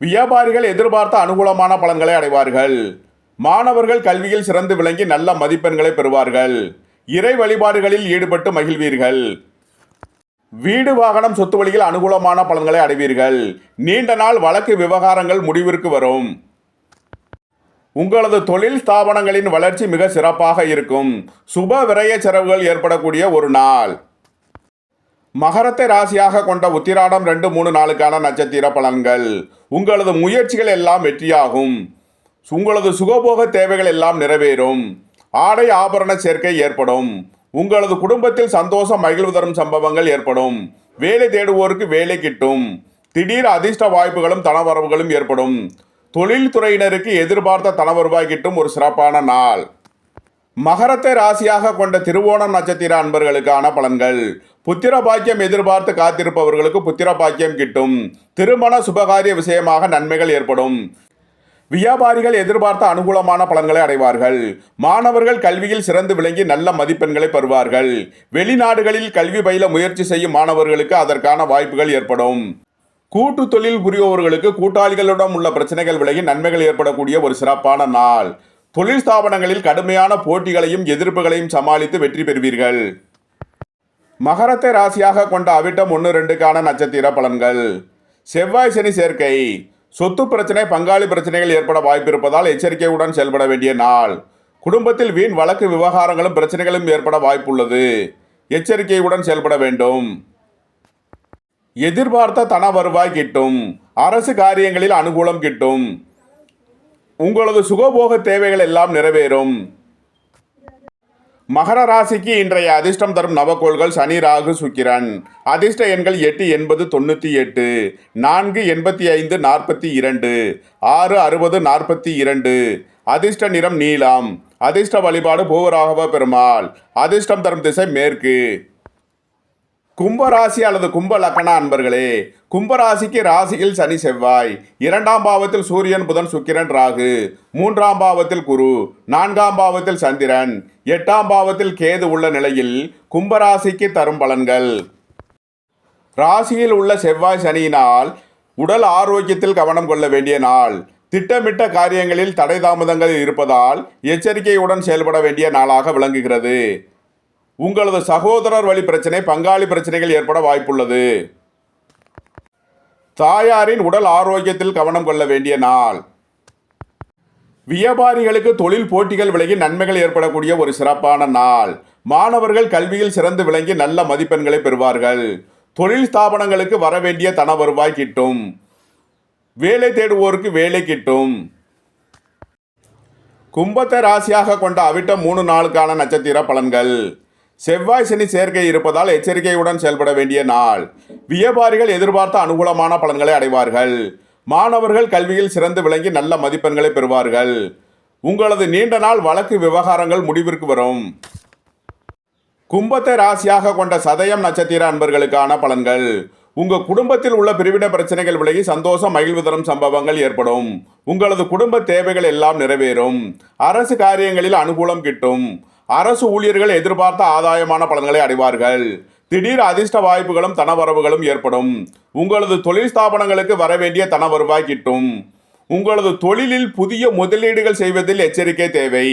S1: வியாபாரிகள் எதிர்பார்த்த அனுகூலமான பலன்களை அடைவார்கள். மாணவர்கள் கல்வியில் சிறந்து விளங்கி நல்ல மதிப்பெண்களை பெறுவார்கள். இறை வழிபாடுகளில் ஈடுபட்டு மகிழ்வீர்கள். வீடு வாகனம் சொத்து வழியில் அனுகூலமான பலன்களை அடைவீர்கள். நீண்ட நாள் வழக்கு விவகாரங்கள் முடிவிற்கு வரும். உங்களது தொழில் ஸ்தாபனங்களின் வளர்ச்சி மிக சிறப்பாக இருக்கும். சுப விரய செலவுகள் ஏற்படக்கூடிய ஒரு நாள். மகரத்தை ராசியாக கொண்ட உத்திராடம் 2, 3 நாளுக்கான நட்சத்திர பலன்கள். உங்களது முயற்சிகள் எல்லாம் வெற்றியாகும். உங்களது சுகபோக தேவைகள் எல்லாம் நிறைவேறும். ஆடை ஆபரண சேர்க்கை ஏற்படும். உங்களது குடும்பத்தில் சந்தோஷம் மகிழ்வு தரும் சம்பவங்கள் ஏற்படும். வேலை தேடுவோருக்கு வேலை கிட்டும். திடீர் அதிர்ஷ்ட வாய்ப்புகளும் தனவரவுகளும் ஏற்படும். தொழில்துறையினருக்கு எதிர்பார்த்த தனவருவாய் கிட்டும் ஒரு சிறப்பான நாள். மகரத்தை ராசியாக கொண்ட திருவோணம் நட்சத்திர அன்பர்களுக்கான பலன்கள். புத்திர பாக்கியம் எதிர்பார்த்து காத்திருப்பவர்களுக்கு புத்திர பாக்கியம் கிட்டும். திருமண சுபகாரிய விஷயமாக நன்மைகள் ஏற்படும். வியாபாரிகள் எதிர்பார்த்த அனுகூலமான பலன்களை அடைவார்கள். மாணவர்கள் கல்வியில் சிறந்து விளங்கி நல்ல மதிப்பெண்களை பெறுவார்கள். வெளிநாடுகளில் கல்வி பயில முயற்சி செய்யும் மாணவர்களுக்கு அதற்கான வாய்ப்புகள் ஏற்படும். கூட்டு தொழில் புரிபவர்களுக்கு கூட்டாளிகளிடம் உள்ள பிரச்சனைகள் விலகி நன்மைகள் ஏற்படக்கூடிய ஒரு சிறப்பான நாள். தொழில் ஸ்தாபனங்களில் கடுமையான போட்டிகளையும் எதிர்ப்புகளையும் சமாளித்து வெற்றி பெறுவீர்கள். மகரத்தை ராசியாக கொண்ட அவிட்டம் 1, 2க்கான நட்சத்திர பலன்கள். செவ்வாய் சனி சேர்க்கை. சொத்து பிரச்சனை பங்காளி பிரச்சனைகள் ஏற்பட வாய்ப்பு இருப்பதால் எச்சரிக்கையுடன் செயல்பட வேண்டிய நாள். குடும்பத்தில் வீண் வழக்கு விவகாரங்களும் பிரச்சனைகளும் ஏற்பட வாய்ப்புள்ளது. எச்சரிக்கையுடன் செயல்பட வேண்டும். எதிர்பார்த்த தன வருவாய் கிட்டும். அரசு காரியங்களில் அனுகூலம் கிட்டும். உங்களது சுகபோக தேவைகள் எல்லாம் நிறைவேறும். மகர ராசிக்கு இன்றைய அதிர்ஷ்டம் தரும் நவக்கோள்கள் சனி ராகு சுக்கிரன். அதிர்ஷ்ட எண்கள் 8, 80, 98, 4, 85, 42, 6, 60, 42. அதிர்ஷ்ட நிறம் நீலம். அதிர்ஷ்ட வழிபாடு பூவராகவ பெருமாள். அதிர்ஷ்டம் தரும் திசை மேற்கு. கும்பராசி அல்லது கும்ப லக்கண அன்பர்களே, கும்பராசிக்கு ராசியில் சனி செவ்வாய், 2ஆம் பாவத்தில் சூரியன் புதன் சுக்கிரன் ராகு, 3ஆம் பாவத்தில் குரு, 4ஆம் பாவத்தில் சந்திரன், 8ஆம் பாவத்தில் கேது உள்ள நிலையில் கும்பராசிக்கு தரும் பலன்கள். ராசியில் உள்ள செவ்வாய் சனியினால் உடல் ஆரோக்கியத்தில் கவனம் கொள்ள வேண்டிய நாள். திட்டமிட்ட காரியங்களில் தடை தாமதங்கள் இருப்பதால் எச்சரிக்கையுடன் செயல்பட வேண்டிய நாளாக விளங்குகிறது. உங்களது சகோதரர் வழி பிரச்சனை பங்காளி பிரச்சனைகள் ஏற்பட வாய்ப்புள்ளது. தாயாரின் உடல் ஆரோக்கியத்தில் கவனம் கொள்ள வேண்டிய நாள். வியாபாரிகளுக்கு தொழில் போட்டிகள் விலகி நன்மைகள் ஏற்படக்கூடிய ஒரு சிறப்பான நாள். மாணவர்கள் கல்வியில் சிறந்து விளங்கி நல்ல மதிப்பெண்களை பெறுவார்கள். தொழில் ஸ்தாபனங்களுக்கு வரவேண்டிய தன வருவாய் கிட்டும். வேலை தேடுவோருக்கு வேலை கிட்டும். கும்பத்தை ராசியாக கொண்ட அவிட்டம் 3 நாளுக்கான நட்சத்திர பலன்கள். செவ்வாய் சனி சேர்க்கை இருப்பதால் எச்சரிக்கையுடன் செயல்பட வேண்டிய நாள். வியாபாரிகள் எதிர்பார்த்த அனுகூலமான பலன்களை அடைவார்கள். மாணவர்கள் கல்வியில் சிறந்து விளங்கி நல்ல மதிப்பெண்களை பெறுவார்கள். உங்களது நீண்ட நாள் வழக்கு விவகாரங்கள் முடிவிற்கு வரும். கும்பத்தை ராசியாக கொண்ட சதயம் நட்சத்திர அன்பர்களுக்கான பலன்கள். உங்கள் குடும்பத்தில் உள்ள பிரிவினை பிரச்சனைகள் விலகி சந்தோஷம் மகிழ்வு தரும் சம்பவங்கள் ஏற்படும். உங்களது குடும்ப தேவைகள் எல்லாம் நிறைவேறும். அரசு காரியங்களில் அனுகூலம் கிட்டும். அரசு ஊழியர்கள் எதிர்பார்த்த ஆதாயமான பலன்களை அடைவார்கள். திடீர் அதிர்ஷ்ட வாய்ப்புகளும் தனவரவுகளும் ஏற்படும். உங்களது தொழில் ஸ்தாபனங்களுக்கு வரவேண்டிய தன வருவாய் கிட்டும். உங்களது தொழிலில் புதிய முதலீடுகள் செய்வதில் எச்சரிக்கை தேவை.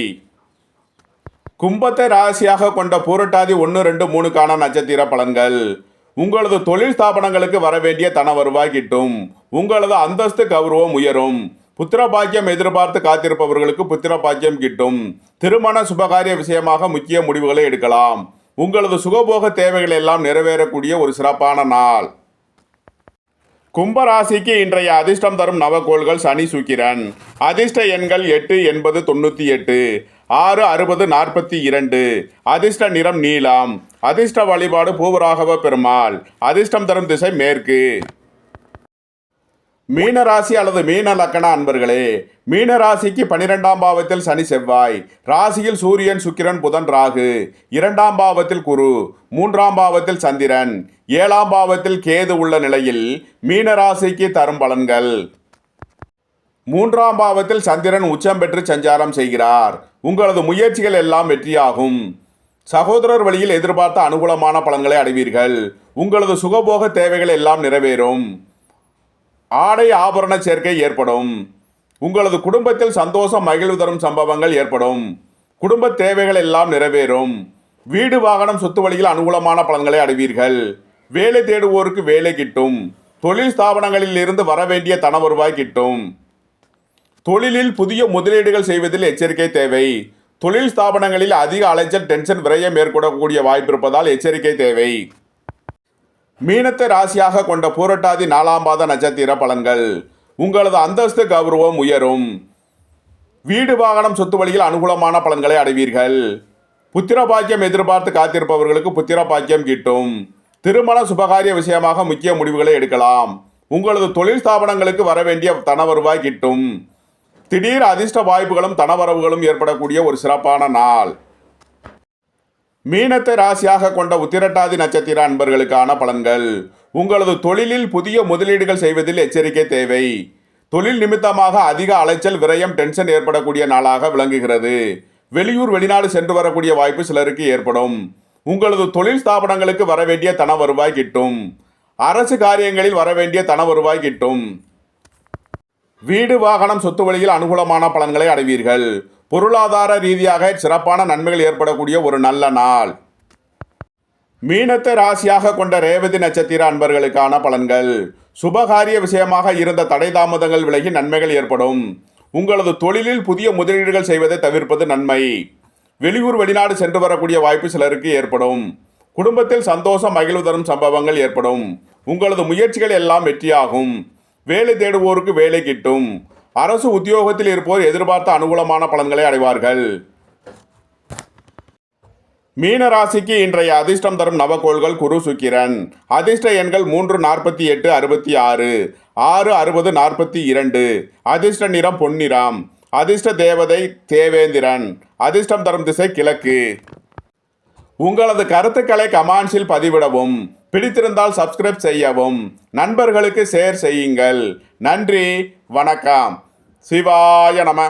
S1: கும்பத்தை ராசியாக கொண்ட பூரட்டாதி 1, 2, 3க்கான நட்சத்திர பலன்கள். உங்களது தொழில் ஸ்தாபனங்களுக்கு வரவேண்டிய தன வருவாய் கிட்டும். உங்களது அந்தஸ்து கௌரவம் உயரும். புத்திர பாக்கியம் எதிர்பார்த்து காத்திருப்பவர்களுக்கு புத்திர பாக்கியம் கிட்டும். திருமண சுபகாரிய விஷயமாக முக்கிய முடிவுகளை எடுக்கலாம். உங்களது சுகபோக தேவைகள் எல்லாம் நிறைவேறக்கூடிய ஒரு சிறப்பான நாள். கும்பராசிக்கு இன்றைய அதிர்ஷ்டம் தரும் நவகோள்கள் சனி சுக்கிரன். அதிர்ஷ்ட எண்கள் 8 80 98 6 60 42. அதிர்ஷ்ட நிறம் நீலம். அதிர்ஷ்ட வழிபாடு பூவராகவ பெருமாள். அதிர்ஷ்டம் தரும் திசை மேற்கு. மீனராசி அல்லது மீன லக்கண அன்பர்களே, மீனராசிக்கு 12ஆம் பாவத்தில் சனி செவ்வாய், ராசியில் சூரியன் சுக்கிரன் புதன் ராகு, 2ஆம் பாவத்தில் குரு, 3ஆம் பாவத்தில் சந்திரன், 7ஆம் பாவத்தில் கேது உள்ள நிலையில் மீனராசிக்கு தரும் பலன்கள். 3ஆம் பாவத்தில் சந்திரன் உச்சம் பெற்று சஞ்சாரம் செய்கிறார். உங்களது முயற்சிகள் எல்லாம் வெற்றியாகும். சகோதரர் வழியில் எதிர்பார்த்த அனுகூலமான பலன்களை அடைவீர்கள். உங்களது சுகபோக தேவைகள் எல்லாம் நிறைவேறும். ஆடை ஆபரண சேர்க்கை ஏற்படும். உங்களது குடும்பத்தில் சந்தோஷம் மகிழ்வு தரும் சம்பவங்கள் ஏற்படும். குடும்ப தேவைகள் எல்லாம் நிறைவேறும். வீடு வாகனம் சொத்து வழியில் அனுகூலமான பலன்களை அடைவீர்கள். வேலை தேடுவோருக்கு வேலை கிட்டும். தொழில் ஸ்தாபனங்களில் இருந்து வர வேண்டிய தன வருவாய் கிட்டும். தொழிலில் புதிய முதலீடுகள் செய்வதில் எச்சரிக்கை தேவை. தொழில் ஸ்தாபனங்களில் அதிக அலைச்சல் டென்ஷன் விரயம் ஏற்படக்கூடிய வாய்ப்பு இருப்பதால் எச்சரிக்கை தேவை. மீனத்தை ராசியாக கொண்ட பூரட்டாதி 4ஆம் பாத நட்சத்திர பலன்கள். உங்களது அந்தஸ்து கௌரவம் உயரும். வீடு வாகனம் சொத்து வழியில் அனுகூலமான பலன்களை அடைவீர்கள். புத்திர பாக்கியம் எதிர்பார்த்து காத்திருப்பவர்களுக்கு புத்திர பாக்கியம் கிட்டும். திருமண சுபகாரிய விஷயமாக முக்கிய முடிவுகளை எடுக்கலாம். உங்களது தொழில் ஸ்தாபனங்களுக்கு வர வேண்டிய தன வருவாய் கிட்டும். திடீர் அதிர்ஷ்ட வாய்ப்புகளும் தனவரவுகளும் ஏற்படக்கூடிய ஒரு சிறப்பான நாள். மீனத்தை ராசியாக கொண்ட உத்திரட்டாதி நட்சத்திர அன்பர்களுக்கான பலன்கள். உங்களது தொழிலில் புதிய முதலீடுகள் செய்வதில் எச்சரிக்கை தேவை. தொழில் நிமித்தமாக அதிக அலைச்சல் விரயம் டென்ஷன் ஏற்படக்கூடிய நாளாக விளங்குகிறது. வெளியூர் வெளிநாடு சென்று வரக்கூடிய வாய்ப்பு சிலருக்கு ஏற்படும். உங்களது தொழில் ஸ்தாபனங்களுக்கு வர வேண்டிய தன வருவாய் கிட்டும். அரசு காரியங்களில் வர வேண்டிய தன வருவாய் கிட்டும். வீடு வாகனம் சொத்து வழியில் அனுகூலமான பலன்களை அடைவீர்கள். பொருளாதார ரீதியாக சிறப்பான நன்மைகள் ஏற்படக்கூடிய ஒரு நல்ல நாள். மீனத்தை ராசியாக கொண்ட ரேவதி நட்சத்திர அன்பர்களுக்கான பலன்கள். சுபகாரிய விஷயமாக இருந்த தடை தாமதங்கள் விலகி நன்மைகள் ஏற்படும். உங்களது தொழிலில் புதிய முதலீடுகள் செய்வதை தவிர்ப்பது நன்மை. வெளியூர் வெளிநாடு சென்று வரக்கூடிய வாய்ப்பு சிலருக்கு ஏற்படும். குடும்பத்தில் சந்தோஷம் மகிழ்வு தரும் சம்பவங்கள் ஏற்படும். உங்களது முயற்சிகள் எல்லாம் வெற்றியாகும். வேலை தேடுவோருக்கு வேலை கிட்டும். அரசு உத்தியோகத்தில் இருப்போர் எதிர்பார்த்த அனுகூலமான பலன்களை அடைவார்கள். மீன ராசிக்கு இன்றைய அதிர்ஷ்டம் தரும் நவகோள்கள் குரு சுக்கிரன். அதிர்ஷ்ட எண்கள் 3 48 66 6 60 42. அதிர்ஷ்ட நிறம் பொன்னிறம். அதிர்ஷ்ட தேவதை தேவேந்திரன். அதிர்ஷ்டம் தரும் திசை கிழக்கு. உங்களது கருத்துக்களை கமெண்ட்ஸில் பதிவிடவும். பிடித்திருந்தால் சப்ஸ்கிரைப் செய்யவும். நண்பர்களுக்கு ஷேர் செய்யுங்கள். நன்றி, வணக்கம். சிவாய நம.